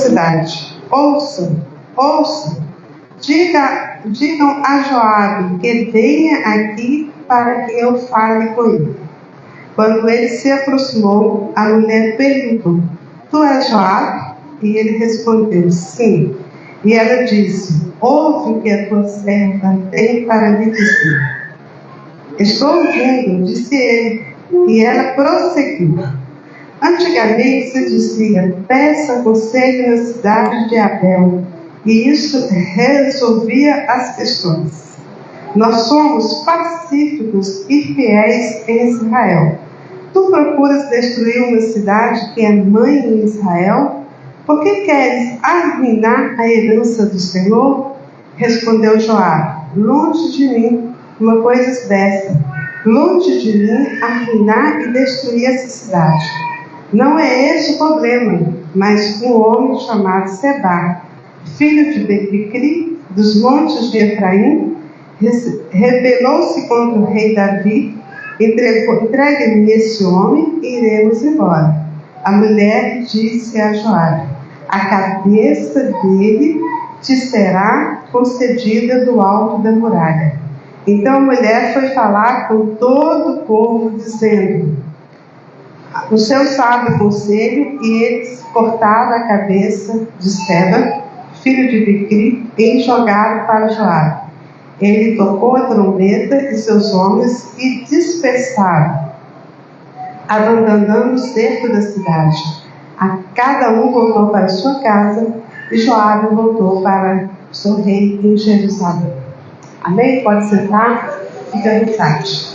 cidade: ouçam, digam a Joabe que venha aqui para que eu fale com ele. Quando ele se aproximou, a mulher perguntou: tu és Joabe? E ele respondeu: sim. E ela disse: ouve o que a tua serva tem para lhe dizer. Estou ouvindo, disse ele. E ela prosseguiu: antigamente se dizia: peça conselho na cidade de Abel, e isso resolvia as questões. Nós somos pacíficos e fiéis em Israel. Tu procuras destruir uma cidade que é mãe em Israel? Por que queres arruinar a herança do Senhor? Respondeu Joabe: longe de mim uma coisa dessa. Longe de mim arruinar e destruir essa cidade. Não é esse o problema, mas um homem chamado Sebá, filho de Bequicri, dos montes de Efraim, rebelou-se contra o rei Davi. Entregue-me esse homem e iremos embora. A mulher disse a Joabe: a cabeça dele te será concedida do alto da muralha. Então a mulher foi falar com todo o povo, dizendo: o seu sábio conselho, e eles cortaram a cabeça de Seba, filho de Bicri, e jogaram para Joabe. Ele tocou a trombeta e seus homens e dispersaram, abandonando o cerco da cidade. A cada um voltou para sua casa, e Joabe voltou para o seu rei em Jerusalém. Amém? Pode sentar? Fica à vontade.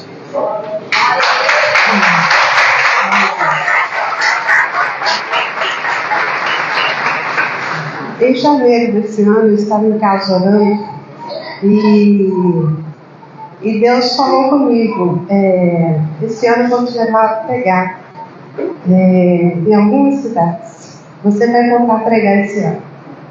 Em janeiro desse ano, eu estava em casa orando e Deus falou comigo: esse ano eu vou te levar a pregar em algumas cidades. Você vai voltar a pregar esse ano.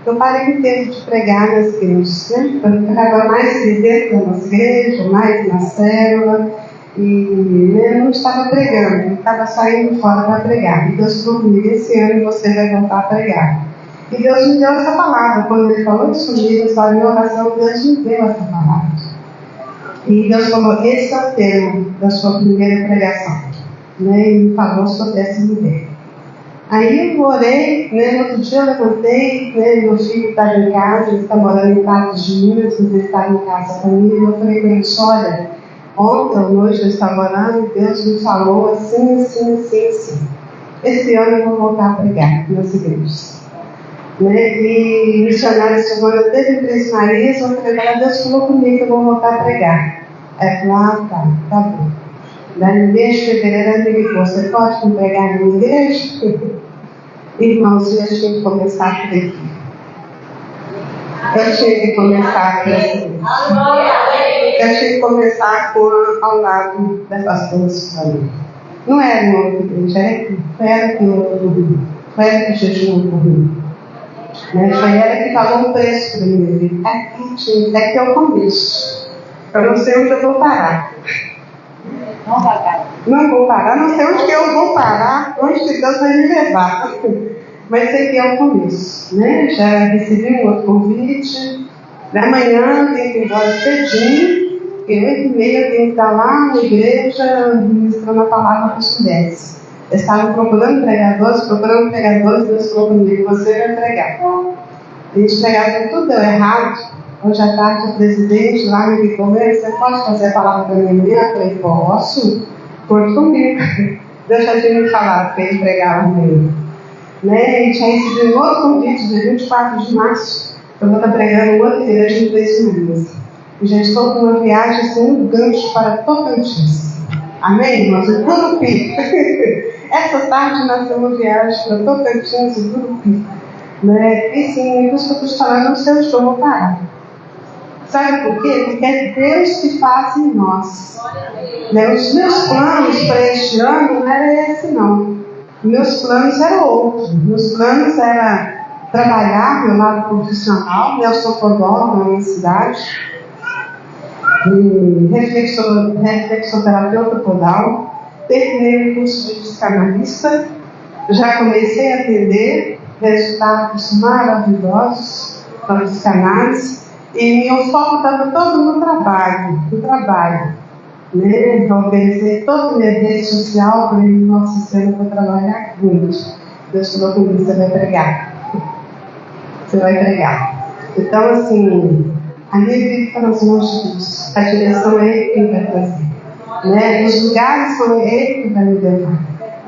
Eu parei um tempo de pregar nas igrejas, né? Eu ficava mais dentro da nossa igreja, mais na célula, e eu não estava pregando, eu estava saindo fora para pregar. E Deus falou comigo: esse ano você vai voltar a pregar. E Deus me deu essa palavra. Quando Ele falou isso comigo, eu estava em oração, Deus me deu essa palavra. E Deus falou: esse é o tema da sua primeira pregação. Né? E me falou sobre essa mulher. Aí eu orei, né? No outro dia eu levantei, né? Meu filho estava em casa, ele está morando em Patos de Minas, mas ele estava em casa comigo. Eu falei com ele: olha, ontem à noite eu estava orando e Deus me falou assim. Esse ano eu vou voltar a pregar nas igrejas. Né? E missionária semana teve em Três Marias, eu falei: Deus falou comigo que eu vou voltar a pregar. Aí eu falei: tá bom. Daí no mês de fevereiro ele me ligou: você pode me pregar na minha igreja? Irmãos, eu tinha que começar por aqui. Eu tinha que começar por aqui. Eu tinha que começar ao lado da pastora Suzana. Não era em outra igreja, era aqui. Foi ela que orou por mim. Foi ela que jejuou por mim. Né? Foi ela que pagou um preço para mim. Aqui é o começo. Eu não sei onde eu vou parar. Não vou parar, não sei onde que eu vou parar, onde que Deus vai me levar. Mas esse aqui é o começo, né? Já recebi um outro convite. Amanhã eu tenho que ir embora cedinho, porque 8h30 eu tenho que estar lá na igreja ministrando a palavra para os mulheres. Eles estavam procurando pregadores, Deus falou comigo: você vai pregar. A gente pregava, tudo deu errado. Hoje à tarde o presidente lá me ligou: você pode fazer a palavra para mim amanhã? Eu falei: posso, por comigo. Deus já tinha me falado que ele pregava amanhã. Né? A gente já recebeu um outro convite de 24 de março. Eu vou estar pregando outra igreja em Três Marias. E já estou com uma viagem sem um gancho para Tocantins. Amém, irmãos? Em Turupi. Essa tarde nasceu uma viagem para Tocantins e Turupi. Né? E sim, por isso que eu estou falando, não sei onde eu vou parar. Sabe por quê? Porque é Deus que faz em nós. Né? Os meus planos para este ano não era esse, não. Meus planos eram outros. Meus planos eram trabalhar meu lado profissional. Eu sou podóloga na minha cidade. Reflexoterapeuta podal. Terminei o curso de psicanalista. Já comecei a atender. resultados maravilhosos para os canais, e meu foco estava todo no trabalho, né? Então, oferecer toda a minha rede social para ele, nosso sistema para trabalhar muito. Deus falou comigo, você vai pregar. Então, assim, a minha vida está nas mãos de Deus. A direção é Ele que vai fazer. Né? Os lugares são Ele que vai me levar.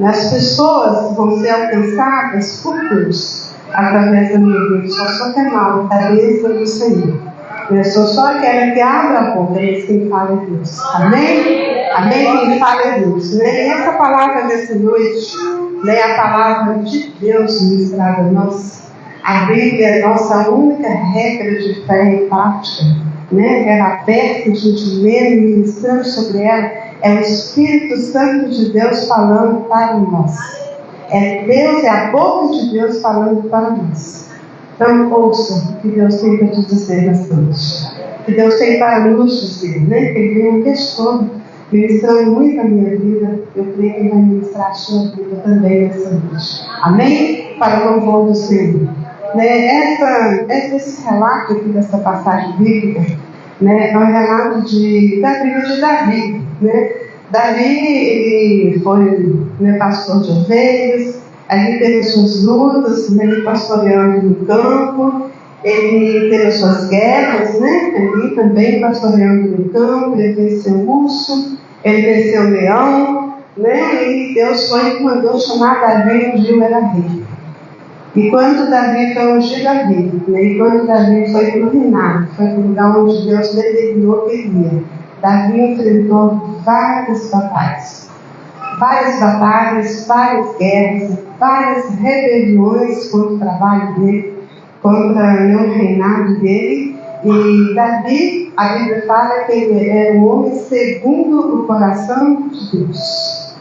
As pessoas vão ser alcançadas por Deus através da minha vida. Eu sou canal, cabeça do Senhor. Eu sou só aquela que abre a boca, é quem fala é Deus. Amém? Amém? Quem fala é Deus. Né? E essa palavra dessa noite, né, a palavra de Deus ministrada a nós. A Bíblia é a nossa única regra de fé e prática. Né? Ela aberta, a gente lê e ministrando sobre ela. É o Espírito Santo de Deus falando para nós. É Deus, é a boca de Deus falando para nós. Então, ouça o que Deus tem para te dizer nessa noite. O que Deus tem para nos dizer, né? Que Ele vem um texto todo, ministrando muito a minha vida. Eu creio que Ele vai ministrar a sua vida também nessa noite. Amém? Para o louvor do Senhor. Né? Esse relato aqui dessa passagem bíblica, né, é um relato da vida de Davi. Né? Davi, ele foi, né, pastor de ovelhas. Ele teve as suas lutas, ele pastoreando no campo, ele teve as suas guerras, né? Ele também pastoreando no campo, ele venceu o urso, ele venceu o leão, né? E Deus foi e mandou chamar Davi, ungiu era rei. E quando Davi foi ungido a rei, né? E quando Davi foi para o reinado, foi para o lugar onde Deus determinou que ele ia, Davi enfrentou várias batalhas, várias guerras, várias rebeliões contra o trabalho dele, contra o reinado dele. E Davi, a Bíblia fala que ele era um homem segundo o coração de Deus.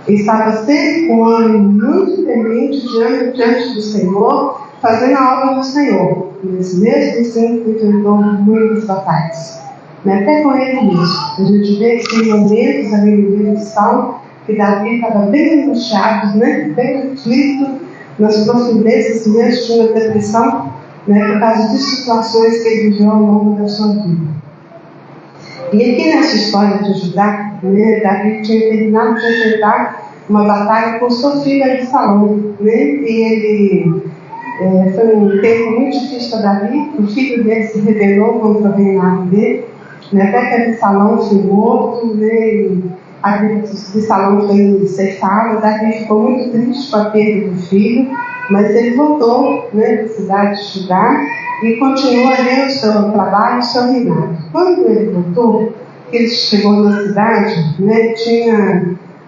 Ele estava sempre com um ânimo muito temente diante do Senhor, fazendo a obra do Senhor. Mas mesmo assim, enfrentou muitas batalhas. Até com ele mesmo. A gente vê que tem momentos ali no livro de Salmo que Davi estava bem angustiado, né? Bem aflito, nas profundezas mesmo de uma depressão, né? Por causa de situações que ele viveu ao longo da sua vida. E aqui nessa história de Judá, né, Davi tinha terminado de enfrentar uma batalha com seu filho Absalão, né? E ele foi um tempo muito difícil para Davi. O filho dele se rebelou contra o reinado dele, né? Até que Absalão foi morto, né? E a vida de Absalão foi cessada. Davi ficou muito triste com a perda do filho, mas ele voltou, né, da cidade de Judá e continuou ali o seu trabalho, o seu reinado. Quando ele voltou, ele chegou na cidade, né,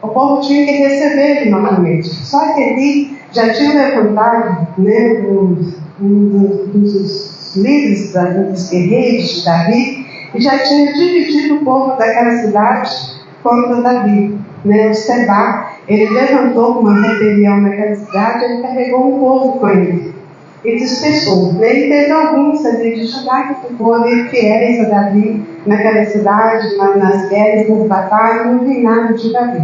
o povo tinha que receber ele novamente. Só que ele já tinha levantado, né, dos líderes dos guerreiros de Davi e já tinha dividido o povo daquela cidade contra Davi. Né, o Sebá, ele levantou uma rebelião naquela cidade, ele carregou um povo com ele e dispersou. Ele teve alguns ali de Judá que ficou ali fiéis a Davi naquela cidade, nas guerras, nas batalhas, no reinado de Davi.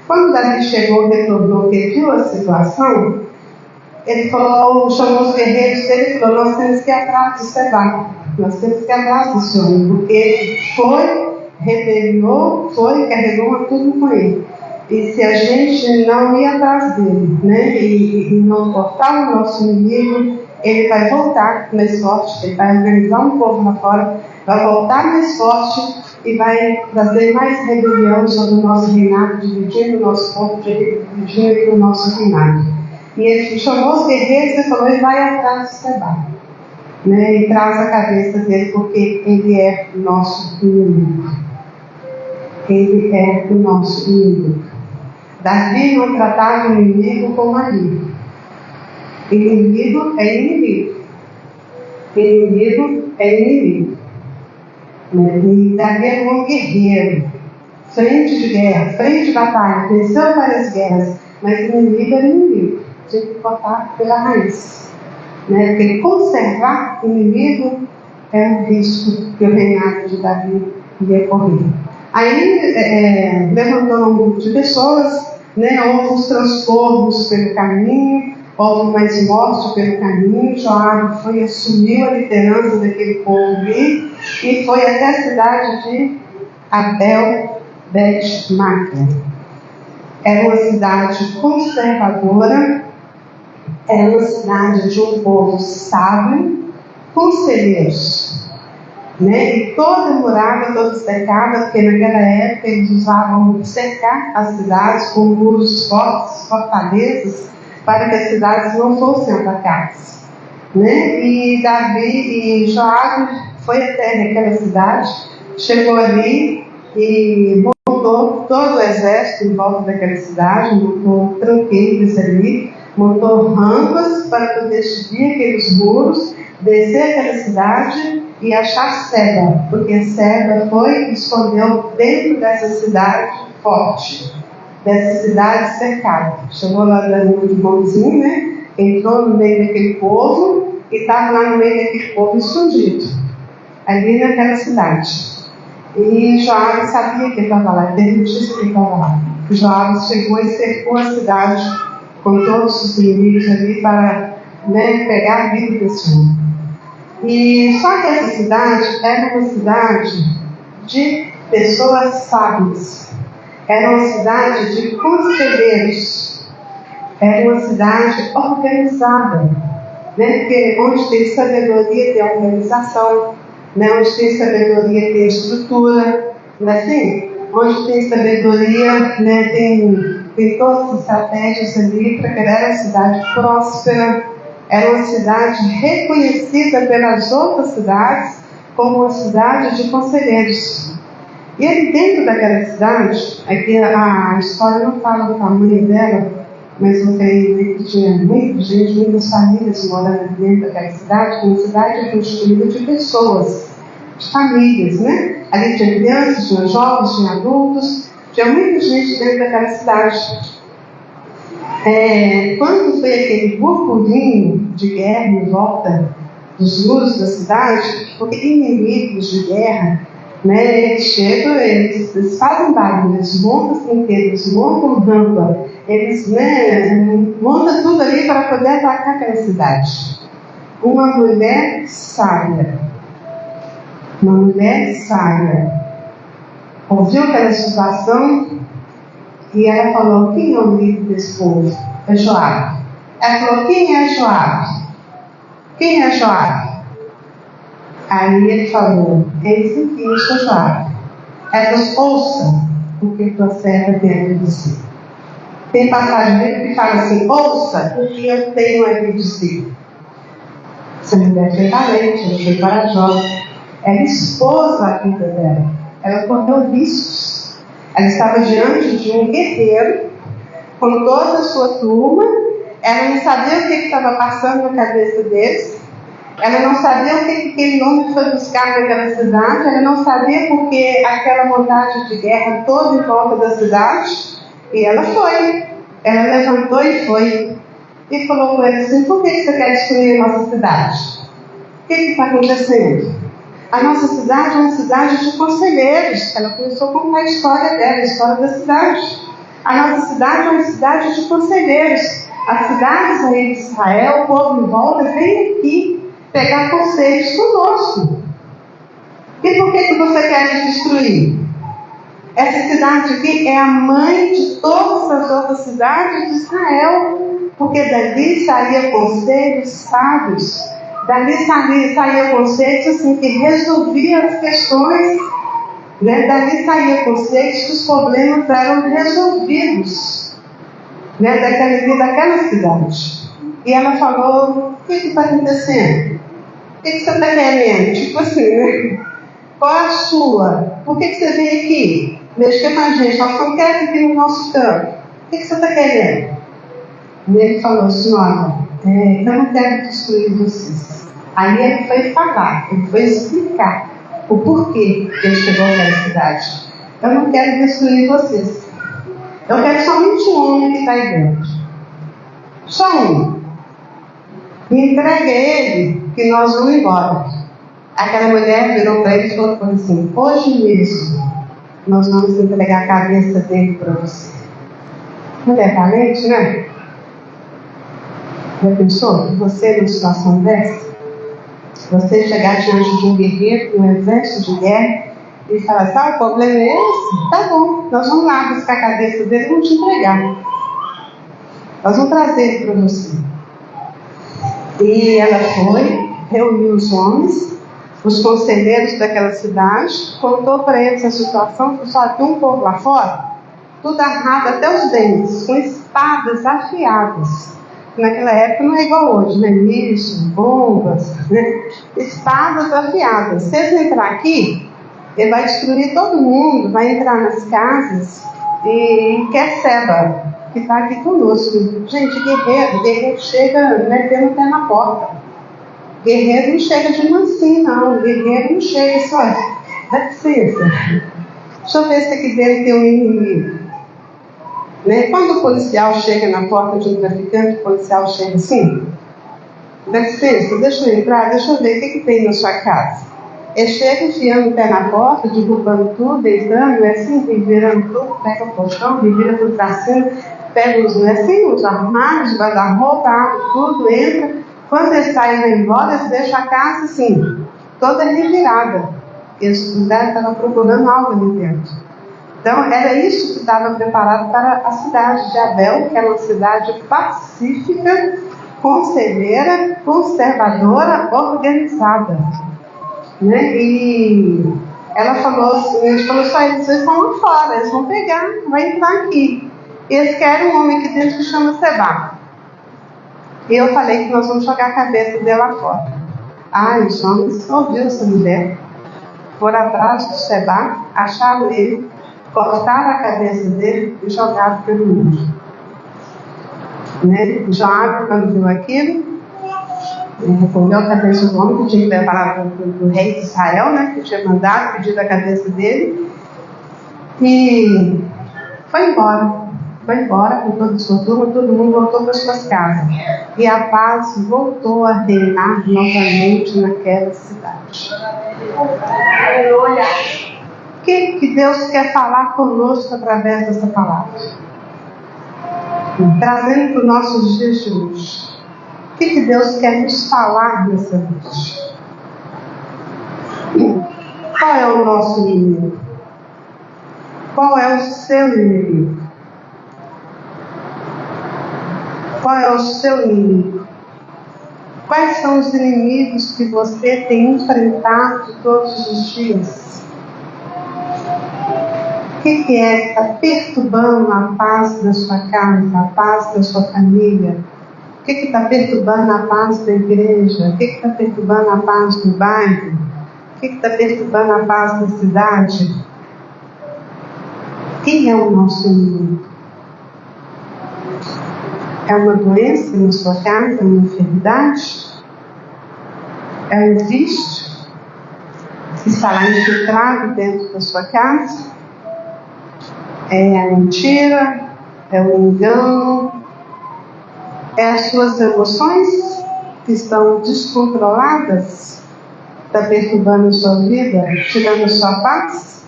Quando Davi chegou, retornou, que viu a situação, ele chamou os guerreiros dele e falou: nós temos que ir atrás de Sebá, nós temos que ir atrás desse homem, porque ele rebeliou, carregou tudo com ele. E se a gente não ir atrás dele, né, e não cortar o nosso inimigo, ele vai voltar mais forte, ele vai organizar um povo lá fora, vai voltar mais forte e vai trazer mais rebelião sobre o nosso reinado, dividindo o nosso povo, dividindo o nosso reinado. E ele chamou os guerreiros e falou: ele vai atrás de Sebá, né, e traz a cabeça dele, porque ele é o nosso inimigo. Ele é o nosso inimigo. Davi não tratava o inimigo como amigo. Inimigo é inimigo. Inimigo é inimigo. E Davi era um guerreiro, frente de guerra, frente de batalha, venceu várias guerras, mas inimigo era inimigo. Tinha que cortar pela raiz. Porque conservar o inimigo é um risco que o reinado de Davi ia correr. Aí levantou um grupo de pessoas, né, houve os transtornos pelo caminho, houve mais morte pelo caminho. Joabe foi, assumiu a liderança daquele povo ali e foi até a cidade de Abel-Bet-Maca. Era uma cidade conservadora, era uma cidade de um povo sábio, conselheiros, né? E toda muralha, toda cercada, porque naquela época eles usavam cercar as cidades com muros fortes, fortalezas, para que as cidades não fossem atacadas, né? E Davi e Joabe foi até aquela cidade, chegou ali e montou todo o exército em volta daquela cidade, montou tranqueiros ali, montou rampas para poder subir aqueles muros, descer aquela cidade e achar Seba, porque Seba foi e escondeu dentro dessa cidade forte, dessa cidade cercada. Chegou lá de mãozinho, né? Entrou no meio daquele povo e estava lá no meio daquele povo escondido, ali naquela cidade. E Joabe sabia que ele estava lá, teve notícia que ele estava lá. Joabe chegou e cercou a cidade com todos os inimigos ali para, né, pegar a vida desse homem. E só que essa cidade era uma cidade de pessoas sábias, era uma cidade de conselheiros, era uma cidade organizada, né? Porque onde tem sabedoria tem organização, né? Onde tem sabedoria tem estrutura, não é assim? Onde tem sabedoria, né, tem todas as estratégias ali para criar uma cidade próspera. Era uma cidade reconhecida pelas outras cidades como uma cidade de conselheiros. E ali dentro daquela cidade, aqui a história não fala do tamanho dela, mas eu creio que tinha muita gente, muitas famílias morando dentro daquela cidade. Uma cidade constituída de pessoas, de famílias, né? Ali tinha crianças, tinha jovens, tinha adultos, tinha muita gente dentro daquela cidade. Quando foi aquele burburinho de guerra em volta dos muros da cidade, porque inimigos de guerra, né, eles chegam, eles fazem barulho, eles montam trinqueiros, eles montam rampa, eles, né, montam tudo ali para poder atacar aquela cidade. Uma mulher sábia, ouviu aquela situação e ela falou: quem é o líder desse povo? É Joabe. Ela falou: quem é Joabe? Quem é Joabe? Aí ele falou: eis aqui, eu sou Joabe. Ela falou: ouça o que tua serva tem a dizer. Tem passagem dele que fala assim: ouça o que eu tenho a dizer. Essa mulher foi valente, ela foi corajosa. Ela expôs a vida dela. Ela correu riscos. Ela estava diante de um guerreiro com toda a sua turma. Ela não sabia o que estava passando na cabeça deles. Ela não sabia o que aquele homem foi buscar naquela cidade. Ela não sabia porque aquela montagem de guerra toda em volta da cidade. E ela foi. Ela levantou e foi. E falou com ele assim: por que você quer destruir a nossa cidade? O que está acontecendo? A nossa cidade é uma cidade de conselheiros. Ela começou a contar a história dela, a história da cidade. A nossa cidade é uma cidade de conselheiros. As cidades aí de Israel, o povo em volta, vem aqui pegar conselhos conosco. E por que você quer nos destruir? Essa cidade aqui é a mãe de todas as outras cidades de Israel, porque dali saía conselhos sábios, dali saía conselhos assim, que resolviam as questões, né? Dali saía conselhos que os problemas eram resolvidos, né? daquela cidade. E ela falou: o que está acontecendo? O que você está querendo? Tipo assim, né? Qual é a sua? Por que você veio aqui? Mexer com a gente, nós não queremos aqui no nosso campo. O que você está querendo? E ele falou: senhora, eu não quero destruir vocês. Aí ele foi falar, ele foi explicar o porquê que ele chegou naquela cidade. Eu não quero destruir vocês. Eu quero somente um homem que está aí dentro. Só um. Me entregue a ele, que nós vamos embora. Aquela mulher virou para ele e falou assim: hoje mesmo nós vamos entregar a cabeça dele para você. Mulher valente, né? Já pensou? Você numa situação dessa? Você chegar diante de um guerreiro, de um exército de guerra, e falar assim, o problema é esse? Tá bom, nós vamos lá buscar a cabeça dele e vamos te entregar. Nós vamos trazer ele para você. E ela foi, reuniu os homens, os conselheiros daquela cidade, contou para eles a situação, que só tinha um povo lá fora, tudo armado até os dentes, com espadas afiadas. Naquela época não é igual hoje, né? Lixo, bombas, né? Espadas afiadas. Se eles entrar aqui, ele vai destruir todo mundo, vai entrar nas casas e quer Seba, que está aqui conosco. Gente, guerreiro chega metendo o pé na porta. Guerreiro não chega de mansinho, não. Guerreiro não chega só. Dá licença. Deixa eu ver se aqui dentro tem um inimigo. Né? Quando o policial chega na porta de um traficante, o policial chega assim, dá licença, deixa eu entrar, deixa eu ver o que tem na sua casa. Ele chega enfiando o pé na porta, derrubando tudo, deitando, assim, virando tudo, pega o colchão, vira tudo pra cima, pega os armários, guarda-roupa, abre tudo, entra. Quando ele sai e vai embora, eles deixam a casa assim, toda revirada. Eles estavam procurando algo ali dentro. Então, era isso que estava preparado para a cidade de Abel, que era uma cidade pacífica, conselheira, conservadora, organizada. Né? E ela falou assim, eles estão lá fora, eles vão pegar, vai entrar aqui. E eles querem um homem aqui dentro que chama Seba. E eu falei que nós vamos jogar a cabeça dele lá fora. Os homens ouviram essa mulher, foram atrás de Seba, acharam ele, cortaram a cabeça dele e jogaram pelo mundo. Né? Joabe, quando viu aquilo, recolheu a cabeça do homem que tinha que levar do rei de Israel, né? Que tinha mandado, pedido a cabeça dele, e foi embora. Foi embora com toda a sua turma, todo mundo voltou para suas casas. E a paz voltou a reinar novamente naquela cidade. O que Deus quer falar conosco através dessa palavra? Trazendo para os nossos dias de hoje. O que Deus quer nos falar nessa noite? Qual é o nosso inimigo? Qual é o seu inimigo? Qual é o seu inimigo? Quais são os inimigos que você tem enfrentado todos os dias? O que é que está perturbando a paz da sua casa, a paz da sua família? O que está perturbando a paz da igreja? O que está perturbando a paz do bairro? O que está perturbando a paz da cidade? Quem é o nosso inimigo? É uma doença na sua casa? É uma enfermidade? É um vício que está lá infiltrado dentro da sua casa? É a mentira? É o engano? É as suas emoções que estão descontroladas? Está perturbando a sua vida? Tirando a sua paz?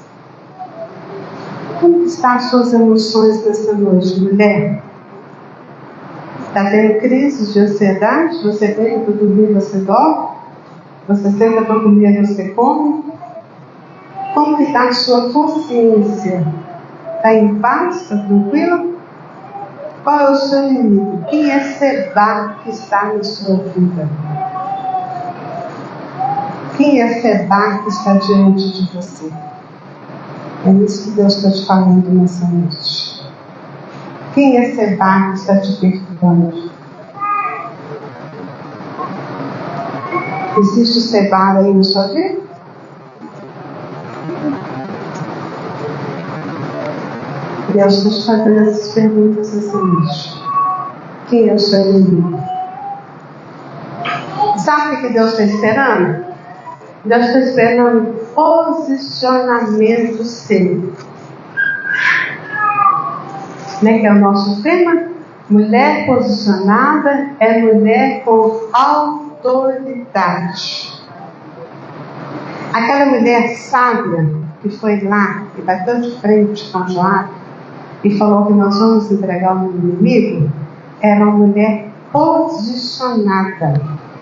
Como estão as suas emoções nessa noite, mulher? Está tendo crises de ansiedade? Você tenta para dormir, você dorme? Você tenta para comer, você come? Como está a sua consciência? Está em paz? Está tranquila? Qual é o seu inimigo? Quem é Seba que está na sua vida? Quem é Seba que está diante de você? É isso que Deus está te falando nessa noite. Quem é Seba que está te perturbando? Existe Seba aí na sua vida? Deus está te fazendo essas perguntas essa noite. Quem é o seu inimigo? Sabe o que Deus está esperando? Deus está esperando posicionamento seu. Né, que é o nosso tema? Mulher posicionada é mulher com autoridade. Aquela mulher sábia que foi lá e bateu de frente com Joabe e falou que nós vamos entregar o inimigo, era uma mulher posicionada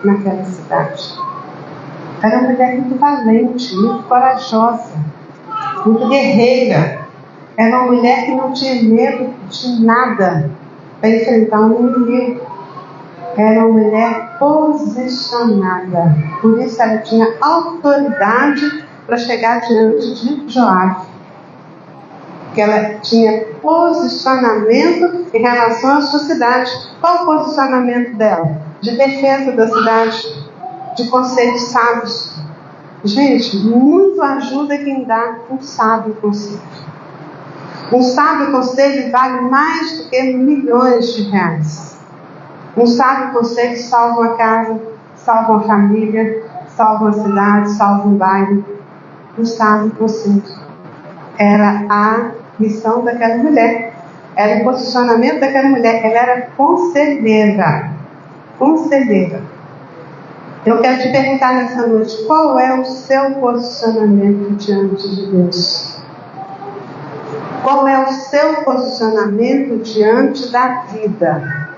naquela cidade. Era uma mulher muito valente, muito corajosa, muito guerreira. Era uma mulher que não tinha medo de nada para enfrentar um inimigo. Era uma mulher posicionada. Por isso ela tinha autoridade para chegar diante de Joabe. Porque ela tinha posicionamento em relação à sua cidade. Qual o posicionamento dela? De defesa da cidade, de conselhos sábios. Gente, muito ajuda quem dá um sábio conselho. Um sábio conselho vale mais do que milhões de reais. Um sábio conselho salva uma casa, salva uma família, salva uma cidade, salva um bairro. Um sábio conselho era a missão daquela mulher. Era o posicionamento daquela mulher. Ela era conselheira. Conselheira. Eu quero te perguntar nessa noite, qual é o seu posicionamento diante de Deus? Qual é o seu posicionamento diante da vida?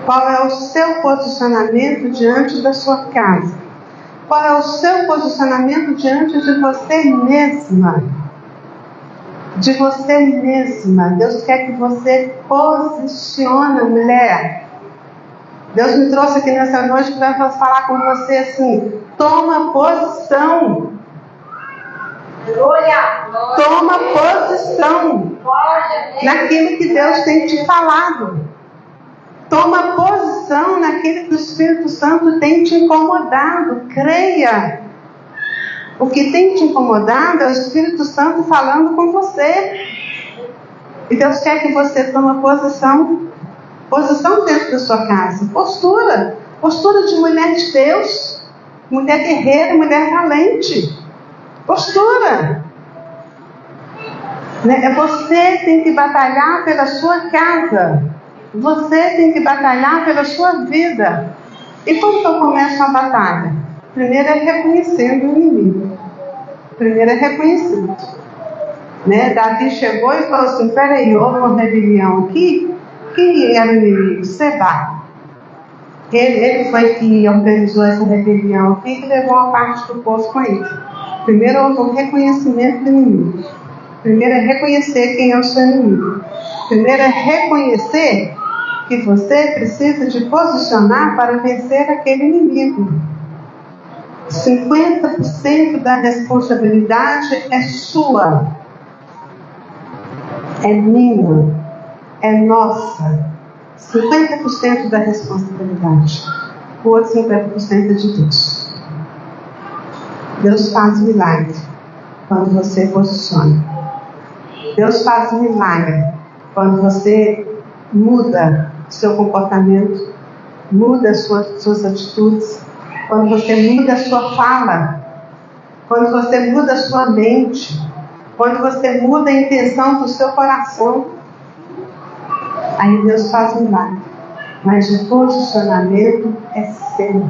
Qual é o seu posicionamento diante da sua casa? Qual é o seu posicionamento diante de você mesma? De você mesma. Deus quer que você posicione, mulher. Deus me trouxe aqui nessa noite para falar com você assim: toma posição. Toma posição naquilo que Deus tem te falado. Toma posição naquilo que o Espírito Santo tem te incomodado. Creia. O que tem te incomodado é o Espírito Santo falando com você. E Deus quer que você tome posição. Posição dentro da sua casa. Postura. Postura de mulher de Deus. Mulher guerreira, mulher valente. Postura. Você tem que batalhar pela sua casa. Você tem que batalhar pela sua vida. E como que eu começo uma batalha? Primeiro é reconhecendo o inimigo. Primeiro é reconhecendo. Davi chegou e falou assim: peraí, houve uma rebelião aqui. Quem era o inimigo? Sebá. Ele foi que organizou essa rebelião aqui e levou uma parte do povo com ele. Primeiro houve um reconhecimento do inimigo. Primeiro é reconhecer quem é o seu inimigo. Primeiro é reconhecer que você precisa de posicionar para vencer aquele inimigo. 50% da responsabilidade é sua. É minha. É nossa. 50% da responsabilidade. O outro 50% é de Deus. Deus faz milagre quando você posiciona. Deus faz milagre quando você muda o seu comportamento, muda as suas atitudes, quando você muda a sua fala, quando você muda a sua mente, quando você muda a intenção do seu coração. Aí Deus faz milagre. Mas o posicionamento é seu.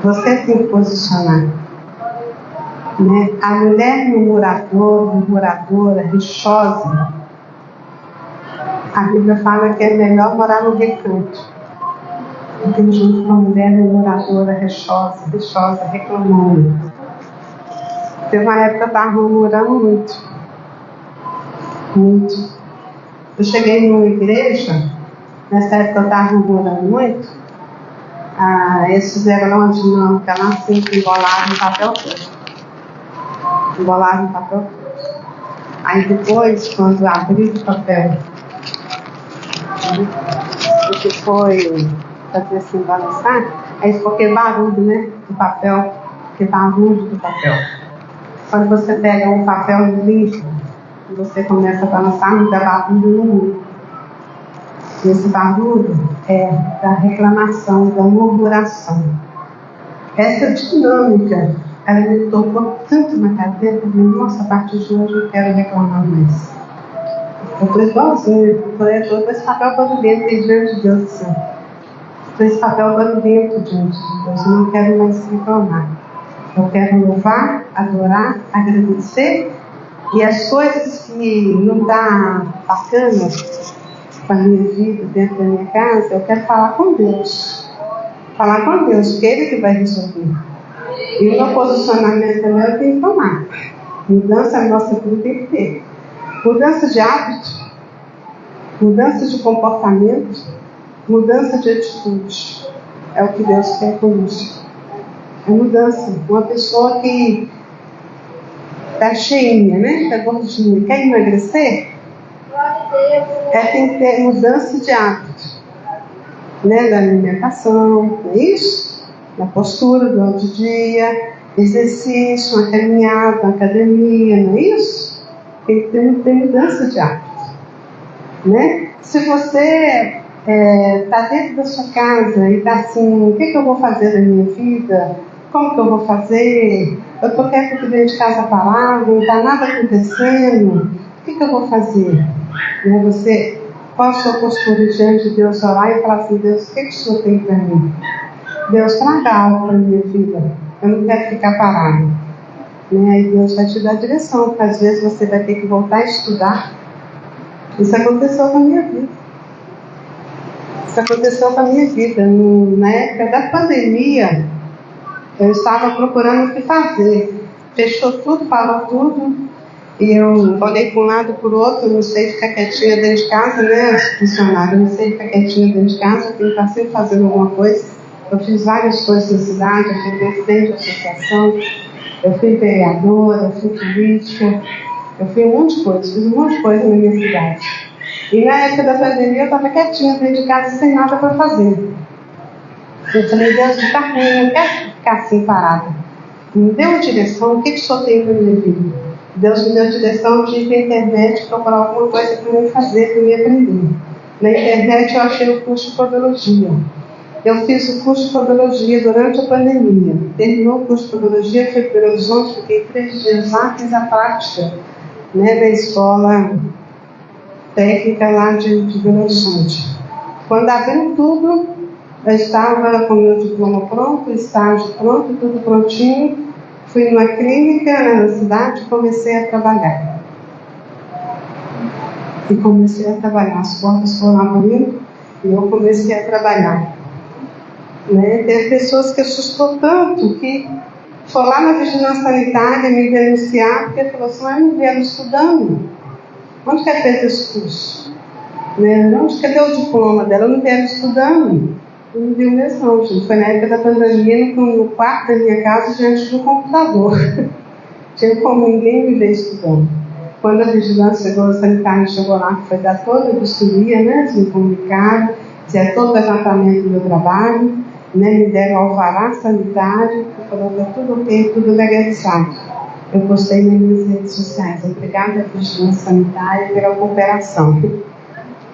Você tem que posicionar. A mulher murmuradora, rixosa, a Bíblia fala que é melhor morar no recanto do que junto com uma mulher murmuradora, rixosa, reclamando. Teve uma época que eu estava murmurando muito. Eu cheguei numa igreja, nessa época eu estava murmurando muito. Eles fizeram lá uma dinâmica lá assim, que embolaram no papel todo. Aí depois, quando abri o papel, o que foi fazer assim, balançar, aí ficou aquele barulho, do papel, aquele barulho do papel. Quando você pega um papel limpo, e você começa a balançar, não dá barulho nenhum. E esse barulho é da reclamação, da murmuração. Essa dinâmica, ela me tocou tanto na cabeça, que nossa, a partir de hoje eu quero reclamar mais. Eu estou igualzinho, eu estou com esse papel barulhento diante de Deus do céu. Estou esse papel barulhento diante de Deus, eu não quero mais reclamar. Eu quero louvar, adorar, agradecer, e as coisas que não dá bacana, com a minha vida dentro da minha casa, eu quero falar com Deus. Falar com Deus, porque Ele que vai resolver. E o meu posicionamento também eu tenho que tomar. Mudança na nossa vida tem que ter. Mudança de hábito, mudança de comportamento, mudança de atitude. É o que Deus quer conosco. É mudança. Uma pessoa que está cheinha, né? Está gordinha, quer emagrecer? Tem que ter mudança de hábito, né? Da alimentação, não é isso? Da postura durante o dia, exercício, uma caminhada, uma academia, não é isso? Tem que ter mudança de hábito, né? Se você está dentro da sua casa e está assim, o que eu vou fazer na minha vida? Como que eu vou fazer? Eu estou quieto aqui dentro de casa parado, não está nada acontecendo. O que eu vou fazer? Qual a sua postura diante de Deus? Orar e falar assim: Deus, o que o Senhor tem para mim? Deus, traga algo para a minha vida. Eu não quero ficar parado. Aí Deus vai te dar direção, porque às vezes você vai ter que voltar a estudar. Isso aconteceu com a minha vida. Na época da pandemia, eu estava procurando o que fazer. Fechou tudo, parou tudo. E eu olhei para um lado, para o outro. Eu não sei ficar quietinha dentro de casa, né? Funcionário, eu não sei ficar quietinha dentro de casa. Eu tenho que estar sempre fazendo alguma coisa. Eu fiz várias coisas na cidade. Eu fui presidente de associação. Eu fui vereadora, eu fui política. Eu fui um monte de coisa. Fiz um monte de coisa na minha cidade. E na época da pandemia eu estava quietinha dentro de casa sem nada para fazer. Eu falei: Deus, está ruim, eu não quero ficar assim parada. Me deu uma direção, o que o Senhor tem para minha vida? Deus me deu direção de ir para a internet procurar alguma coisa para me fazer, para me aprender. Na internet eu achei o curso de podologia. Eu fiz o curso de podologia durante a pandemia. Terminou o curso de podologia, fui para Belo Horizonte, fiquei 3 dias lá, fiz a prática, né, da escola técnica lá de Belo Horizonte. Quando abriu tudo, eu estava com o meu diploma pronto, estágio pronto, tudo prontinho. Fui numa clínica na cidade e comecei a trabalhar. As portas foram abrindo e eu comecei a trabalhar. Teve pessoas que assustou tanto que foi lá na vigilância sanitária me denunciar, porque falou assim: mas não vieram estudando. Onde que ela fez esse curso? Cadê o diploma dela? Não vieram estudando. Eu não vi mesmo, não, gente. Foi na época da pandemia, no quarto da minha casa, diante do computador. Tinha como ninguém me ver estudando. Quando a vigilância sanitária chegou lá, que foi dar toda a vistoria, né? Eles me comunicaram, fizeram todo o levantamento do meu trabalho, né? Me deram alvará sanitário, falou que tudo ok, tudo legalizado. Eu postei nas minhas redes sociais: obrigada à vigilância sanitária pela cooperação.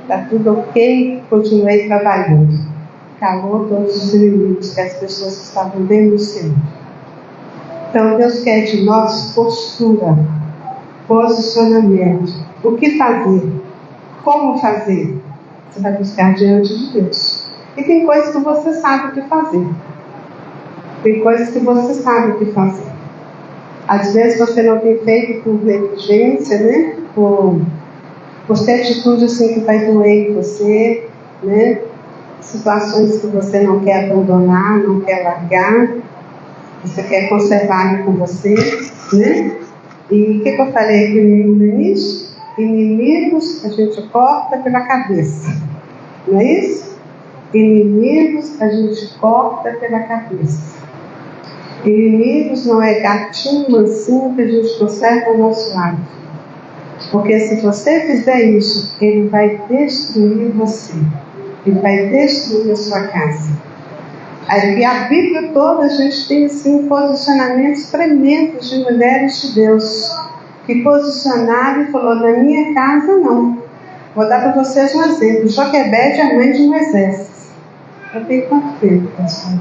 Está tudo ok, continuei trabalhando. Calou todos os inimigos que as pessoas que estavam denunciando. Então Deus quer de nós postura, posicionamento. O que fazer? Como fazer? Você vai buscar diante de Deus. E tem coisas que você sabe o que fazer. Às vezes você não tem feito por negligência, né? Por ter atitude assim que vai doer em você, né? Situações que você não quer abandonar, não quer largar, você quer conservar com você, né? E o que eu falei aqui no início? Inimigos a gente corta pela cabeça, não é isso? Inimigos a gente corta pela cabeça. Inimigos não é gatinho mansinho que a gente conserva ao nosso lado. Porque se você fizer isso, ele vai destruir você. Ele vai destruir a sua casa. Aí, a Bíblia toda a gente tem assim, posicionamentos tremendos de mulheres de Deus que posicionaram e falou: na minha casa não. Vou dar para vocês um exemplo. Joquebede é a mãe de um exército. Eu tenho quanto tempo, pessoal?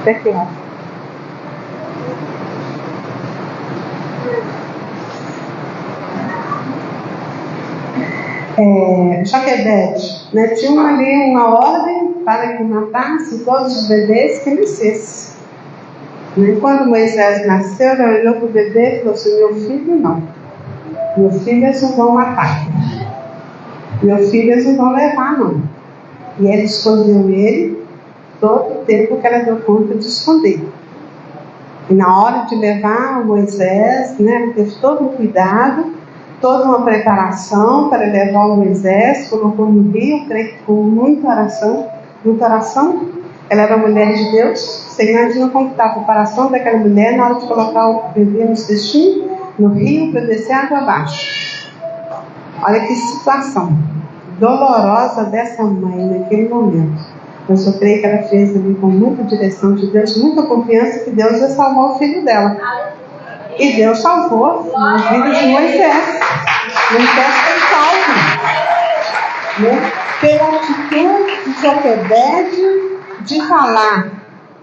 Até que lá. Joquebede, né, tinha ali uma ordem para que matasse todos os bebês que nascessem. Quando Moisés nasceu, ela olhou para o bebê e falou assim: meu filho não. Meu filho eles não vão matar. Meu filho eles não vão levar, não. E ela escondeu ele todo o tempo que ela deu conta de esconder. E na hora de levar o Moisés, ela teve todo um cuidado, toda uma preparação para levar o Moisés, colocou no rio, creio que com muita oração. Muita oração. Ela era mulher de Deus. Você imagina como está a preparação daquela mulher na hora de colocar o bebê no cestinho, no rio, para descer água abaixo. Olha que situação dolorosa dessa mãe naquele momento. Mas eu creio que ela fez ali com muita direção de Deus, muita confiança que Deus ia salvar o filho dela. E Deus salvou a vida de Moisés. Moisés foi salvo. Pela atitude de Joquebede de falar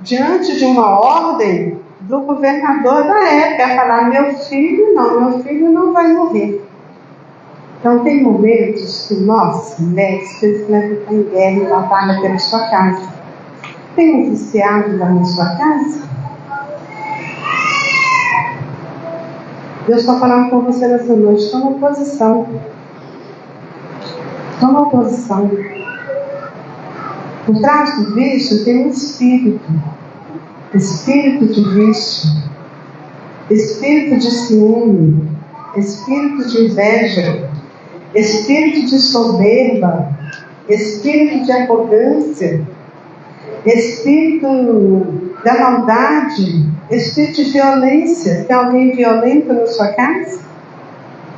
diante de uma ordem do governador da época, falar: meu filho não vai morrer. Então tem momentos que nós, mulheres, precisamos estar em guerra e batalha pela sua casa. Tem um viciado lá na sua casa? Deus está falando com você nessa noite. Toma posição. Toma posição. Por trás do vício tem um espírito. Espírito de vício. Espírito de ciúme. Espírito de inveja. Espírito de soberba. Espírito de arrogância. Espírito da maldade. Espírito de violência. Tem alguém violento na sua casa?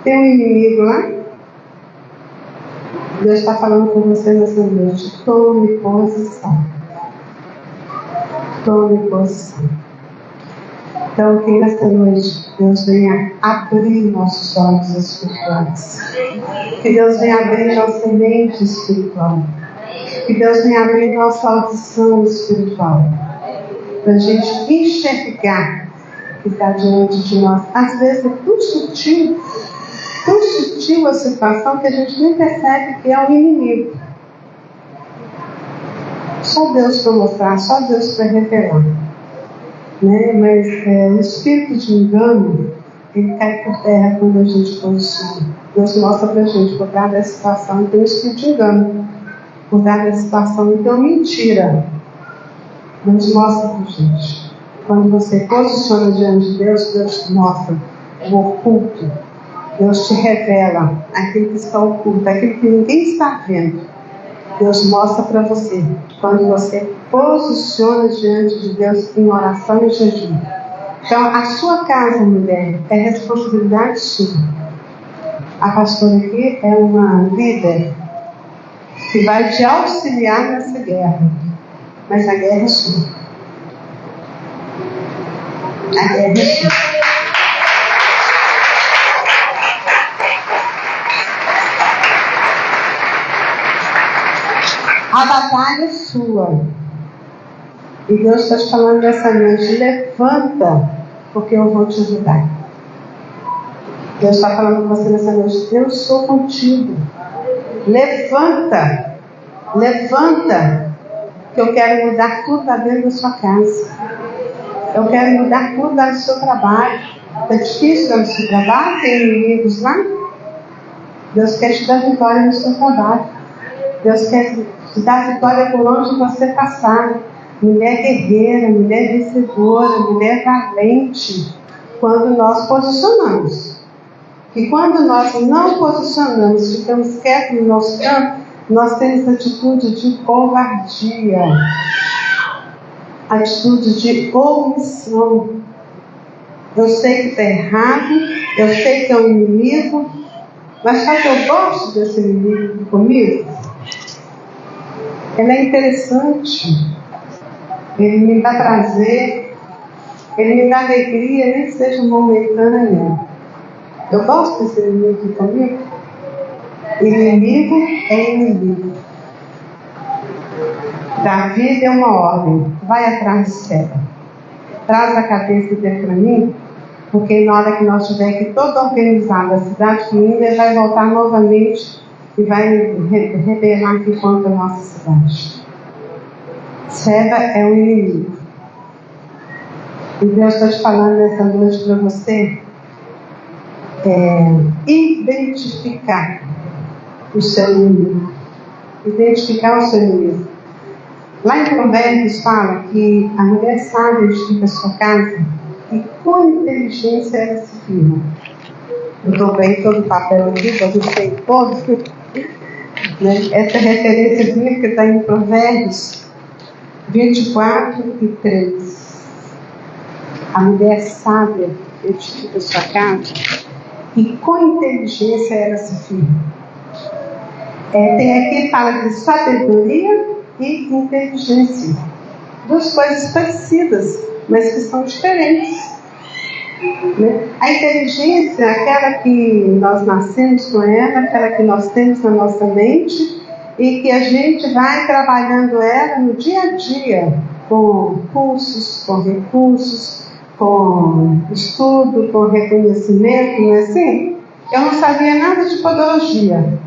Tem um inimigo lá? Deus está falando com você nessa noite. Tome posição. Tome posição. Então, que nessa noite Deus venha abrir nossos olhos espirituais. Que Deus venha abrir nossa mente espiritual. Que Deus venha abrir nossa audição espiritual. Para a gente enxergar o que está diante de nós. Às vezes é tão sutil a situação que a gente nem percebe que é um inimigo. Só Deus para mostrar, só Deus para revelar. Mas o espírito de engano, ele cai por terra quando a gente posiciona. Deus mostra para a gente, por trás da situação tem um espírito de engano. Por trás da situação tem uma mentira. Deus mostra para a gente. Quando você posiciona diante de Deus, Deus te mostra o oculto. Deus te revela aquilo que está oculto, aquilo que ninguém está vendo. Deus mostra para você. Quando você posiciona diante de Deus em oração e jejum. Então, a sua casa, mulher, é responsabilidade sua. A pastora aqui é uma líder que vai te auxiliar nessa guerra. Mas a guerra é sua. A guerra é sua. A batalha é sua. E Deus está te falando nessa noite: levanta, porque eu vou te ajudar. Deus está falando com você nessa noite: eu sou contigo. Levanta, que eu quero mudar tudo lá dentro da sua casa. Eu quero mudar tudo lá do seu trabalho. Está difícil lá no seu trabalho? Tem inimigos lá? Deus quer te dar vitória no seu trabalho. Deus quer te dar vitória por onde você passar. Mulher guerreira, mulher vencedora, mulher valente. Quando nós posicionamos. E quando nós não posicionamos, ficamos quietos no nosso campo, nós temos atitude de covardia. Atitude de omissão. Eu sei que está errado, eu sei que é um inimigo, mas sabe que eu gosto desse inimigo comigo? Ele é interessante, ele me dá prazer, ele me dá alegria, nem que seja momentânea. Eu gosto desse inimigo comigo. Inimigo é inimigo. Davi deu uma ordem: vai atrás de Seba. Traz a cabeça dele para mim, porque na hora que nós estiver aqui toda organizada, a cidade linda, ele vai voltar novamente e vai rebelar aqui contra a nossa cidade. Seba é um inimigo. E Deus está te falando nessa noite para você: identificar o seu inimigo. Identificar o seu inimigo. Lá em Provérbios fala que a mulher sábia edifica a sua casa e com inteligência ela se firma. Eu dobrei todo o papel aqui, eu não sei todo. Essa referência bíblica está em Provérbios 24:3. A mulher sábia edifica a sua casa e com inteligência ela se firma. Tem aqui fala de sabedoria e inteligência. Duas coisas parecidas, mas que são diferentes. A inteligência é aquela que nós nascemos com ela, aquela que nós temos na nossa mente e que a gente vai trabalhando ela no dia a dia, com cursos, com recursos, com estudo, com reconhecimento, não é assim? Eu não sabia nada de podologia.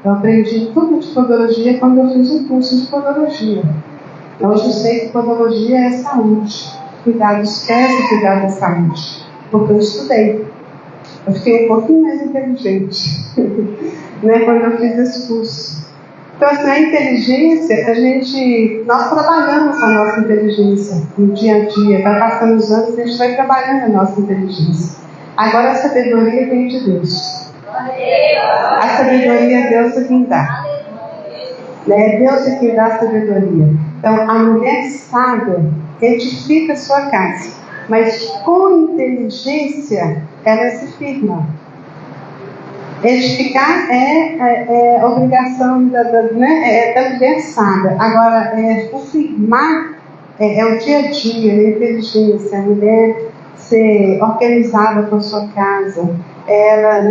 Eu aprendi tudo de podologia quando eu fiz um curso de podologia. Hoje eu sei que podologia é saúde. Cuidar dos pés e cuidar da saúde. Porque eu estudei. Eu fiquei um pouquinho mais inteligente quando eu fiz esse curso. Então, assim, a inteligência, nós trabalhamos a nossa inteligência no dia a dia. Vai passando os anos, a gente vai trabalhando a nossa inteligência. Agora a sabedoria vem de Deus. A sabedoria é Deus quem dá. É Deus quem dá a sabedoria. Então, a mulher sábia edifica a sua casa, mas com inteligência ela se firma. Edificar é obrigação da mulher sábia. Agora, firmar é o dia a dia, a inteligência, a mulher ser organizada com a sua casa, ela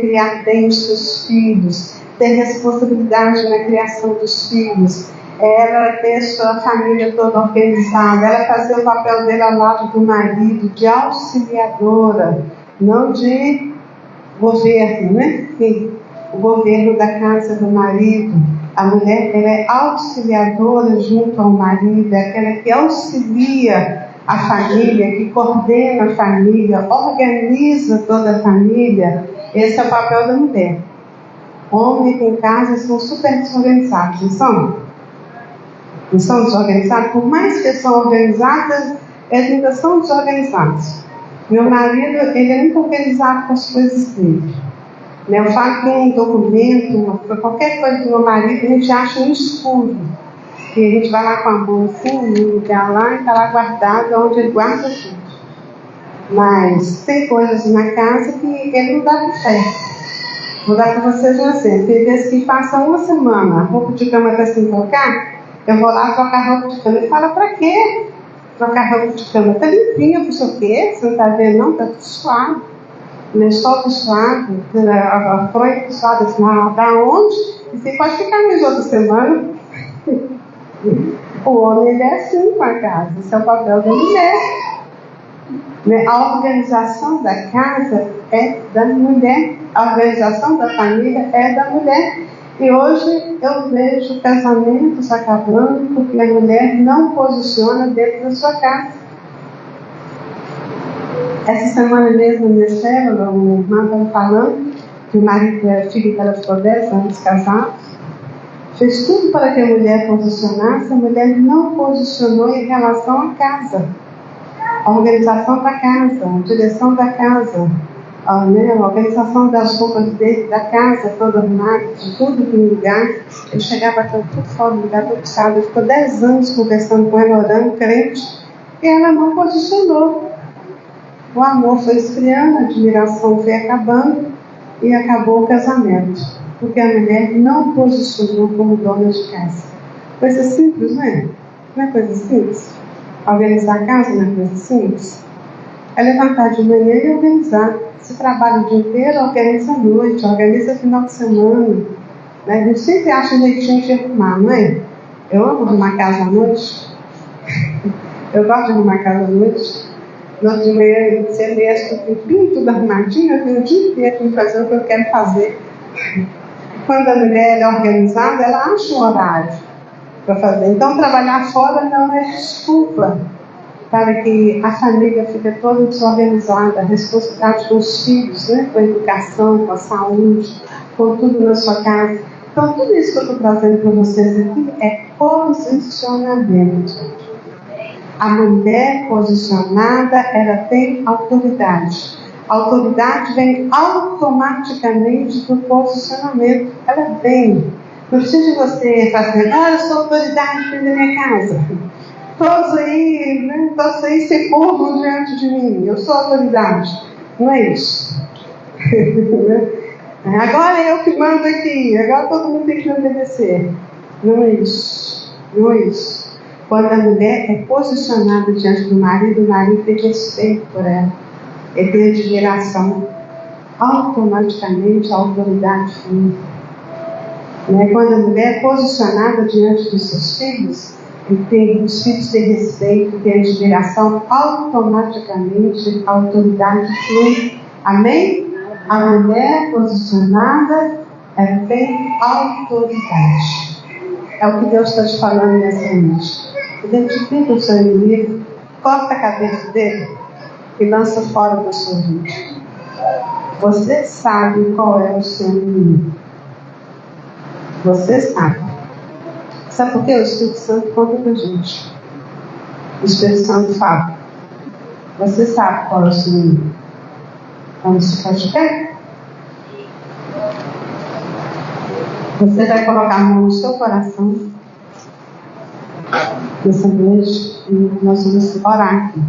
criar bem os seus filhos, ter responsabilidade na criação dos filhos, ela ter a sua família toda organizada, ela fazer o papel dela ao lado do marido, de auxiliadora, não de governo, Sim, o governo da casa do marido. A mulher ela é auxiliadora junto ao marido, é aquela que auxilia a família, que coordena a família, organiza toda a família. Esse é o papel da mulher. Homens em casa são super desorganizados, não são? Não são desorganizados? Por mais que são organizadas, eles ainda são desorganizados. Meu marido, ele é muito organizado com as coisas dele. Eu falo que um documento, qualquer coisa do meu marido, a gente acha no escuro. E a gente vai lá com a mão assim, no lugar lá, e está lá guardado, onde ele guarda tudo. Mas tem coisas na casa que ele não dá fé. Vou dar para vocês um exemplo. Tem vezes que passa uma semana, a roupa de cama está sem trocar, eu vou lá trocar a roupa de cama. Ele fala, para quê? Trocar a roupa de cama? Está limpinha, por o quê? Você não está vendo? Não, está tudo suado. O lençol suado, a fronha suada, assim, da onde? E você pode ficar mais outra semana. O homem ele é assim com a casa, esse é o papel da mulher. A organização da casa é da mulher, a organização da família é da mulher. E hoje eu vejo casamentos acabando porque a mulher não posiciona dentro da sua casa. Essa semana mesmo, na minha célula, uma irmã estava falando que o marido e a filha dela ficou 10 anos casados. Fez tudo para que a mulher posicionasse, a mulher não posicionou em relação à casa. A organização da casa, a direção da casa, a organização das roupas dele, da casa, toda arrumada, de tudo no lugar. Ele chegava tudo fora do lugar, tudo sábado. Ele ficou 10 anos conversando com ela, orando, crente, e ela não posicionou. O amor foi esfriando, a admiração foi acabando e acabou o casamento. Porque a mulher não posicionou como dona de casa. Coisa simples, não é? Não é coisa simples? Organizar a casa não é coisa simples? É levantar de manhã e organizar. Se trabalha o dia inteiro, organiza a noite, organiza o final de semana. A gente sempre acha um jeitinho de arrumar, não é? Eu amo arrumar casa à noite. Eu gosto de arrumar casa à noite. No outro dia, você vê tudo arrumadinho, eu tenho o dia inteiro para fazer o que eu quero fazer. Quando a mulher é organizada, ela acha um horário para fazer. Então, trabalhar fora não é desculpa. para que a família fique toda desorganizada, a responsabilidade com os filhos, né? Com a educação, com a saúde, com tudo na sua casa. Então, tudo isso que eu estou trazendo para vocês aqui é posicionamento. A mulher posicionada, ela tem autoridade. A autoridade vem automaticamente do posicionamento. Ela vem. Não precisa de você fazer, eu sou autoridade dentro da minha casa. Todos aí se curvam diante de mim. Eu sou autoridade. Não é isso. Agora é eu que mando aqui. Agora todo mundo tem que me obedecer. Não é isso. Não é isso. Quando a mulher é posicionada diante do marido, o marido tem respeito por ela. Ele tem admiração. Automaticamente a autoridade flui. Quando a mulher é posicionada diante dos seus filhos, os filhos têm respeito, têm admiração, automaticamente a autoridade flui. Amém? A mulher posicionada, ela tem autoridade. É o que Deus está te falando nessa noite. Identifica o seu inimigo, corta a cabeça dele e lança fora da sua vida. Você sabe qual é o seu inimigo. Você sabe. Sabe por quê? O Espírito Santo conta pra gente. O Espírito Santo fala. Você sabe qual é o seu inimigo. Vamos ficar de pé? Você vai colocar a mão no seu coração nessa noite e nós vamos orar aqui.